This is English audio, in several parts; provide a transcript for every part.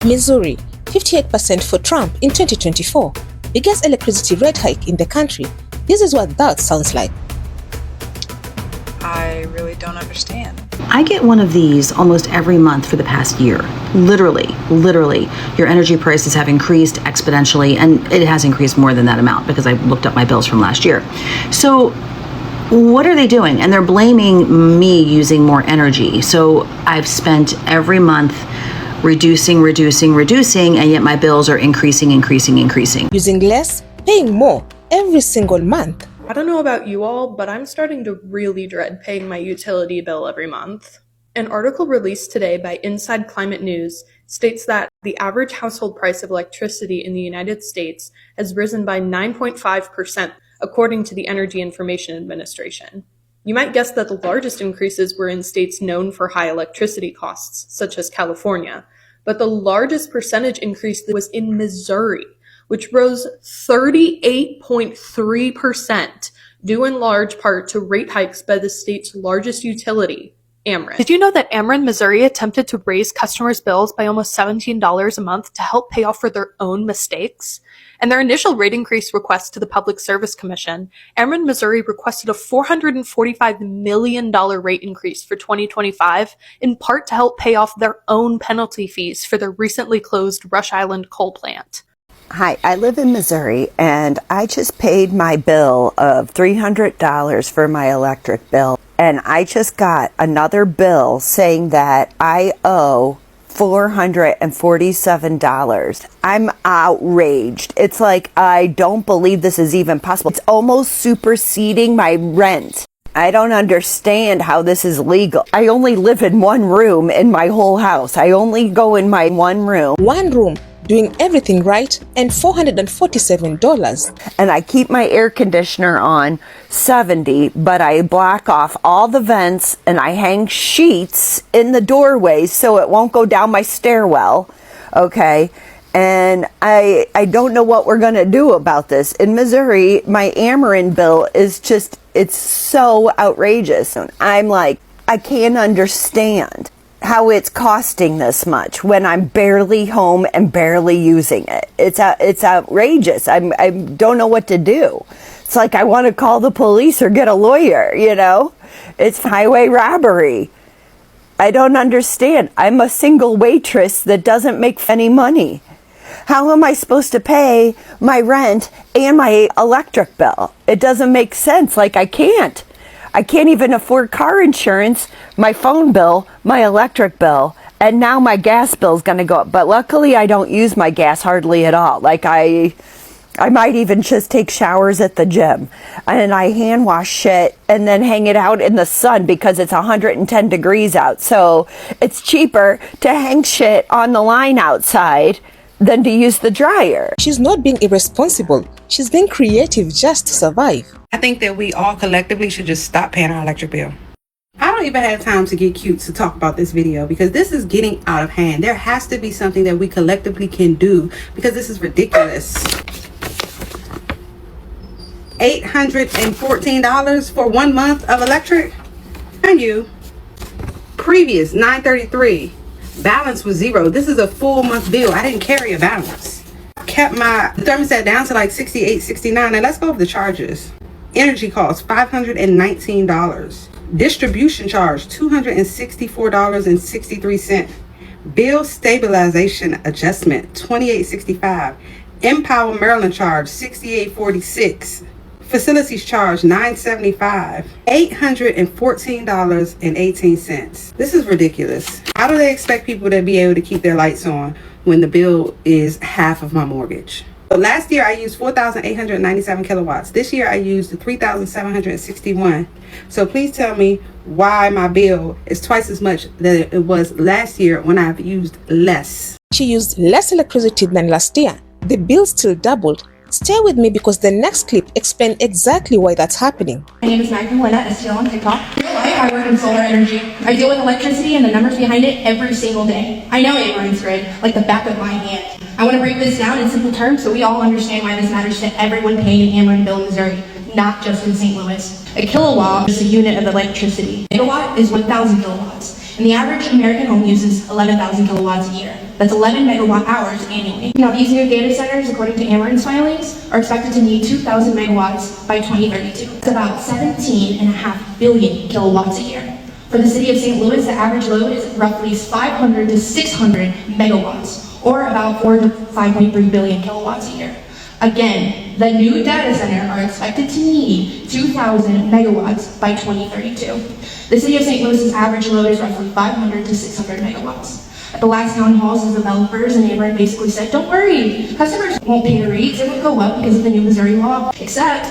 Missouri, 58% for Trump in 2024. Biggest electricity rate hike in the country. This is what that sounds like. I really don't understand. I get one of these almost every month for the past year. Literally, your energy prices have increased exponentially, and it has increased more than that amount because I looked up my bills from last year. So what are they doing? And they're blaming me using more energy. So I've spent every month reducing, and yet my bills are increasing. Using less, paying more every single month. I don't know about you all, but I'm starting to really dread paying my utility bill every month. An article released today by Inside Climate News states that the average household price of electricity in the United States has risen by 9.5%, according to the Energy Information Administration. You might guess that the largest increases were in states known for high electricity costs, such as California, but the largest percentage increase was in Missouri, which rose 38.3%, due in large part to rate hikes by the state's largest utility, Ameren. Did you know that Ameren, Missouri attempted to raise customers' bills by almost $17 a month to help pay off for their own mistakes? In their initial rate increase request to the Public Service Commission, Ameren, Missouri requested a $445 million rate increase for 2025, in part to help pay off their own penalty fees for their recently closed Rush Island coal plant. Hi, I live in Missouri, and I just paid my bill of $300 for my electric bill, and I just got another bill saying that I owe $447. I'm outraged. It's like, I don't believe this is even possible. It's almost superseding my rent. I don't understand how this is legal. I only live in one room in my whole house. I only go in my one room. One room, doing everything right, and $447. And I keep my air conditioner on 70, but I block off all the vents and I hang sheets in the doorways so it won't go down my stairwell. Okay. And I don't know what we're going to do about this. In Missouri, my Ameren bill is just, it's so outrageous. And I'm like, I can't understand how it's costing this much when I'm barely home and barely using it. It's outrageous. I don't know what to do. It's like I want to call the police or get a lawyer, you know? It's highway robbery. I don't understand. I'm a single waitress that doesn't make any money. How am I supposed to pay my rent and my electric bill? It doesn't make sense. Like, I can't even afford car insurance, my phone bill, my electric bill, and now my gas bill is going to go up. But luckily, I don't use my gas hardly at all. Like, I might even just take showers at the gym, and I hand wash shit and then hang it out in the sun because it's 110 degrees out. So it's cheaper to hang shit on the line outside than to use the dryer. She's not being irresponsible. She's being creative just to survive. I think that we all collectively should just stop paying our electric bill. I don't even have time to get cute to talk about this video because this is getting out of hand. There has to be something that we collectively can do because this is ridiculous. $814 for 1 month of electric? And you. Previous $933. Balance was $0. This is a full month bill. I didn't carry a balance. Kept my thermostat down to like 68, 69. And let's go over the charges. Energy cost $519. Distribution charge $264.63. Bill stabilization adjustment $28.65. Empower Maryland charge $68.46. Facilities charge $975. $814.18. This is ridiculous. How do they expect people to be able to keep their lights on when the bill is half of my mortgage? So last year I used 4,897 kilowatts. This year I used 3,761. So please tell me why my bill is twice as much than it was last year when I've used less. She used less electricity than last year. The bill still doubled. Stay with me because the next clip explains exactly why that's happening. My name is Maga and still on TikTok. In real life, I work in solar energy. I deal with electricity and the numbers behind it every single day. I know Ameren's grid like the back of my hand. I want to break this down in simple terms so we all understand why this matters to everyone paying an Ameren bill in Missouri, not just in St. Louis. A kilowatt is a unit of electricity. A megawatt is 1,000 kilowatts, and the average American home uses 11,000 kilowatts a year. That's 11 megawatt hours annually. Now, these new data centers, according to Ameren's filings, are expected to need 2,000 megawatts by 2032. It's about 17.5 billion kilowatts a year. For the city of St. Louis, the average load is roughly 500 to 600 megawatts, or about 4 to 5.3 billion kilowatts a year. Again, the new data center are expected to need 2,000 megawatts by 2032. The city of St. Louis's average load is roughly 500 to 600 megawatts. At the last town halls, the developers and Ameren basically said, don't worry, customers won't pay the rates, it will go up because of the new Missouri law. Except,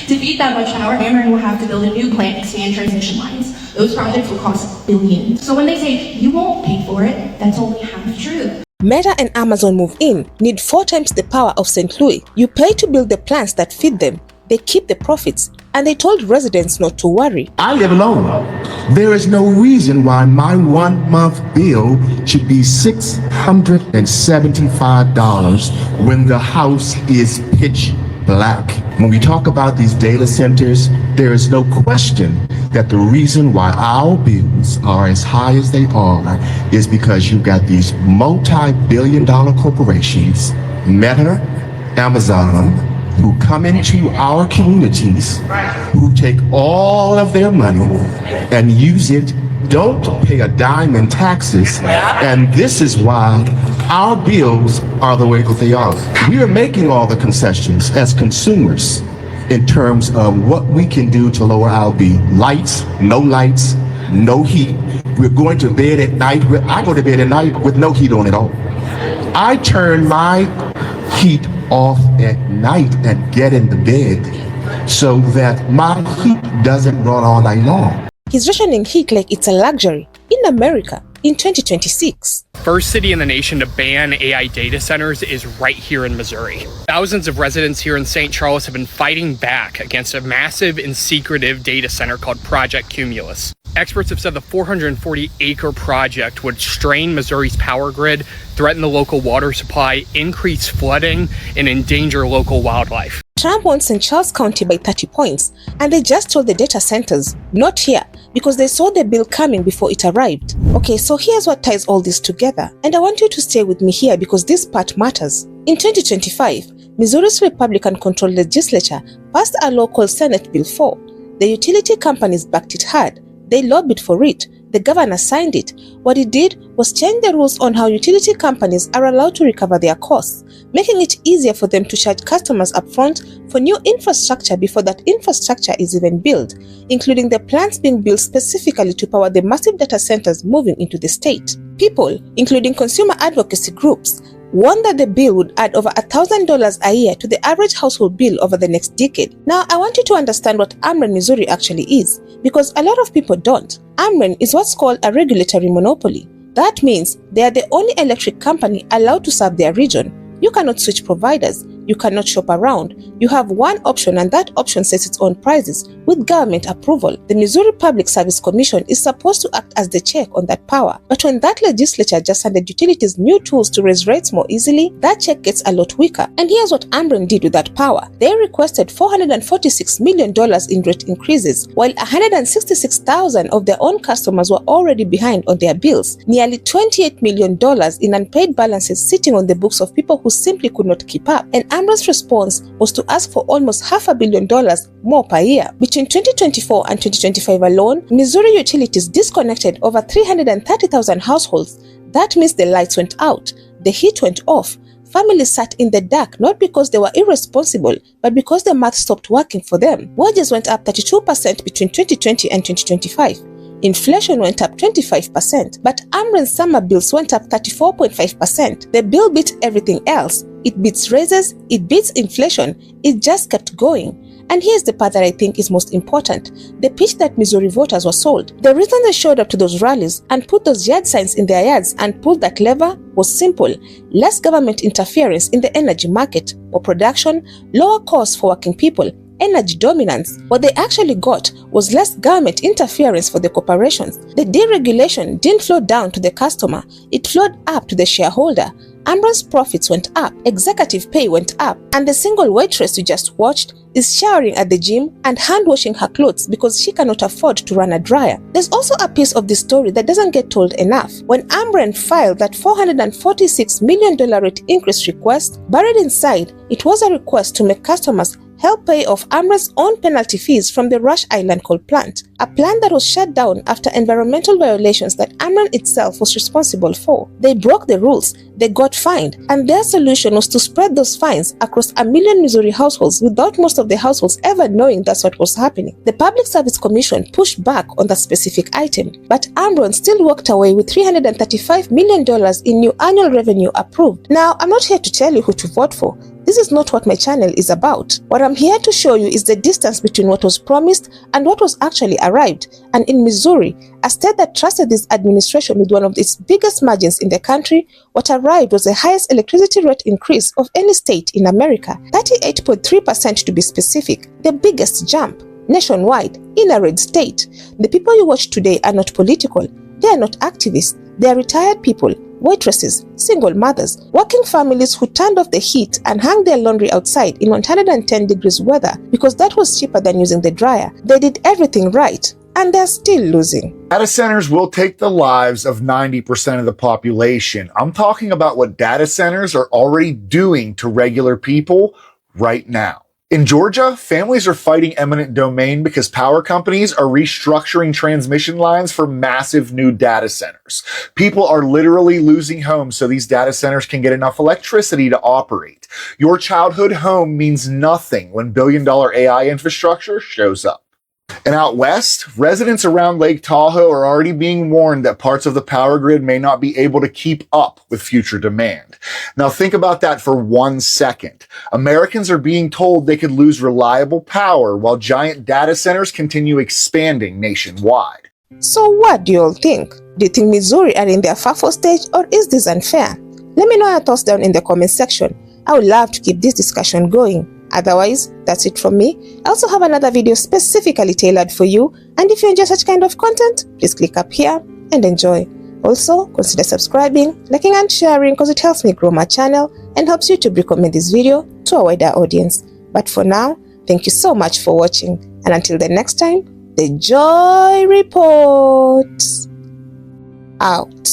to feed that much power, Ameren will have to build a new plant and expand transmission lines. Those projects will cost billions. So when they say, you won't pay for it, that's only half true. Meta and Amazon move in, need 4 times the power of St. Louis. You pay to build the plants that feed them. They keep the profits. And they told residents not to worry. I live alone. There is no reason why my 1 month bill should be $675 when the house is pitch black. When we talk about these data centers, there is no question that the reason why our bills are as high as they are is because you've got these multi-billion-dollar corporations, Meta, Amazon, who come into our communities, who take all of their money and use it, don't pay a dime in taxes, and this is why our bills are the way that they are. We are making all the concessions as consumers in terms of what we can do to lower our bill. Lights, no heat. We're going to bed at night. I go to bed at night with no heat on at all. I turn my heat off at night and get in the bed so that my heat doesn't run all night long. He's rationing heat like it's a luxury in America in 2026. First city in the nation to ban AI data centers is right here in Missouri. Thousands of residents here in St. Charles have been fighting back against a massive and secretive data center called Project Cumulus. Experts have said the 440-acre project would strain Missouri's power grid, threaten the local water supply, increase flooding, and endanger local wildlife. Trump won St. Charles County by 30 points, and they just told the data centers, not here, because they saw the bill coming before it arrived. Okay, so here's what ties all this together, and I want you to stay with me here because this part matters. In 2025, Missouri's Republican-controlled legislature passed a law called Senate Bill 4. The utility companies backed it hard. They lobbied for it. The governor signed it. What it did was change the rules on how utility companies are allowed to recover their costs, making it easier for them to charge customers upfront for new infrastructure before that infrastructure is even built, including the plants being built specifically to power the massive data centers moving into the state. People, including consumer advocacy groups, warned that the bill would add over $1,000 a year to the average household bill over the next decade. Now, I want you to understand what Ameren, Missouri actually is, because a lot of people don't. Ameren is what's called a regulatory monopoly. That means they are the only electric company allowed to serve their region. You cannot switch providers. You cannot shop around. You have one option, and that option sets its own prices with government approval. The Missouri Public Service Commission is supposed to act as the check on that power. But when that legislature just handed utilities new tools to raise rates more easily, that check gets a lot weaker. And here's what Ameren did with that power. They requested $446 million in rate increases, while 166,000 of their own customers were already behind on their bills. Nearly $28 million in unpaid balances sitting on the books of people who simply could not keep up. And Ameren's response was to ask for almost $500 million more per year. Between 2024 and 2025 alone, Missouri utilities disconnected over 330,000 households. That means the lights went out, the heat went off. Families sat in the dark not because they were irresponsible, but because the math stopped working for them. Wages went up 32% between 2020 and 2025. Inflation went up 25%, but Ameren's summer bills went up 34.5%. The bill beat everything else. It beats raises, it beats inflation, it just kept going. And here's the part that I think is most important, the pitch that Missouri voters were sold. The reason they showed up to those rallies and put those yard signs in their yards and pulled that lever was simple: less government interference in the energy market or production, lower costs for working people, energy dominance. What they actually got was less government interference for the corporations. The deregulation didn't flow down to the customer, it flowed up to the shareholder. Ameren's profits went up, executive pay went up, and the single waitress you just watched is showering at the gym and hand-washing her clothes because she cannot afford to run a dryer. There's also a piece of the story that doesn't get told enough. When Ameren filed that $446 million rate increase request, buried inside, it was a request to make customers help pay off Ameren's own penalty fees from the Rush Island coal plant, a plant that was shut down after environmental violations that Ameren itself was responsible for. They broke the rules, they got fined, and their solution was to spread those fines across 1 million Missouri households without most of the households ever knowing that's what was happening. The Public Service Commission pushed back on that specific item, but Ameren still walked away with $335 million in new annual revenue approved. Now, I'm not here to tell you who to vote for. This is not what my channel is about. What I'm here to show you is the distance between what was promised and what was actually arrived. And in Missouri, a state that trusted this administration with one of its biggest margins in the country, what arrived was the highest electricity rate increase of any state in America, 38.3% to be specific, the biggest jump nationwide in a red state. The people you watch today are not political. They are not activists. They are retired people, waitresses, single mothers, working families who turned off the heat and hung their laundry outside in 110 degrees weather because that was cheaper than using the dryer. They did everything right, and they're still losing. Data centers will take the lives of 90% of the population. I'm talking about what data centers are already doing to regular people right now. In Georgia, families are fighting eminent domain because power companies are restructuring transmission lines for massive new data centers. People are literally losing homes so these data centers can get enough electricity to operate. Your childhood home means nothing when billion-dollar AI infrastructure shows up. And out west, residents around Lake Tahoe are already being warned that parts of the power grid may not be able to keep up with future demand. Now think about that for 1 second. Americans are being told they could lose reliable power while giant data centers continue expanding nationwide. So what do you all think? Do you think Missouri are in their FAFO stage, or is this unfair? Let me know your thoughts down in the comment section. I would love to keep this discussion going. Otherwise, that's it from me. I also have another video specifically tailored for you, and if you enjoy such kind of content, please click up here and enjoy. Also, consider subscribing, liking and sharing because it helps me grow my channel and helps YouTube recommend this video to a wider audience. But for now, thank you so much for watching, and until the next time, the Joy Report out.